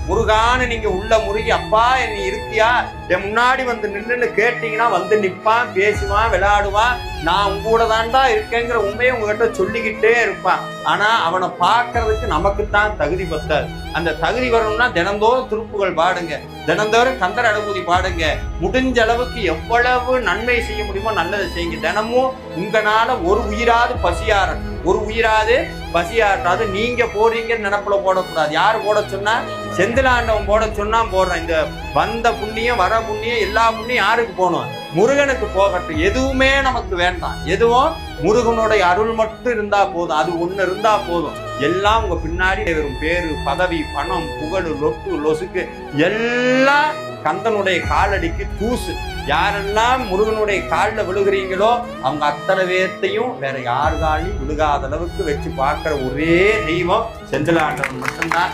முருகான்னு நீங்க உள்ள முருகி அப்பா நீ இருக்கியா என் முன்னாடி வந்து நின்றுன்னு கேட்டீங்கன்னா வந்து நிற்பான், பேசுவான், விளையாடுவான். நான் உங்க கூட தான்டா இருக்கேங்கிற உண்மையை உங்ககிட்ட சொல்லிக்கிட்டே இருப்பான். ஆனா அவனை பார்க்கறதுக்கு நமக்குத்தான் தகுதி பத்தாது. அந்த தகுதி வரணும்னா தினந்தோறும் திருப்புகள் பாடுங்க, தினந்தோறும் கந்தர் அனுபூதி பாடுங்க. முடிஞ்ச அளவுக்கு எவ்வளவு நன்மை செய்ய முடியுமோ நல்லதை செய்யுங்க. தினமும் உங்களால ஒரு உயிராது பசியாட்டாது நீங்க போறீங்கன்னு நினப்புல போடக்கூடாது. யாரு போட சொன்னா? செந்திலாண்டவன் போட சொன்னா போடுறேன். இந்த வந்த புண்ணியம் வர புண்ணியம் எல்லா புண்ணியம் யாருக்கு போகணும்? முருகனுக்கு போகட்டும். எதுவுமே நமக்கு வேண்டாம். எதுவும் முருகனுடைய அருள் மட்டும் இருந்தா போதும். அது ஒண்ணு இருந்தா போதும். எல்லாம் உங்க பின்னாடி வரும். பேரு, பதவி, பணம், புகழ், லொட்டு லொசுக்கு எல்லாம் கந்தனுடைய காலடிக்கு தூசு. யாரெல்லாம் முருகனுடைய காலில் விழுகிறீங்களோ அவங்க அத்தனை பேர்த்தையும் வேற யார் காலையும் விழுகாத அளவுக்கு வச்சு பார்க்கிற ஒரே தெய்வம் செந்திலாண்டவன் மட்டும்தான்.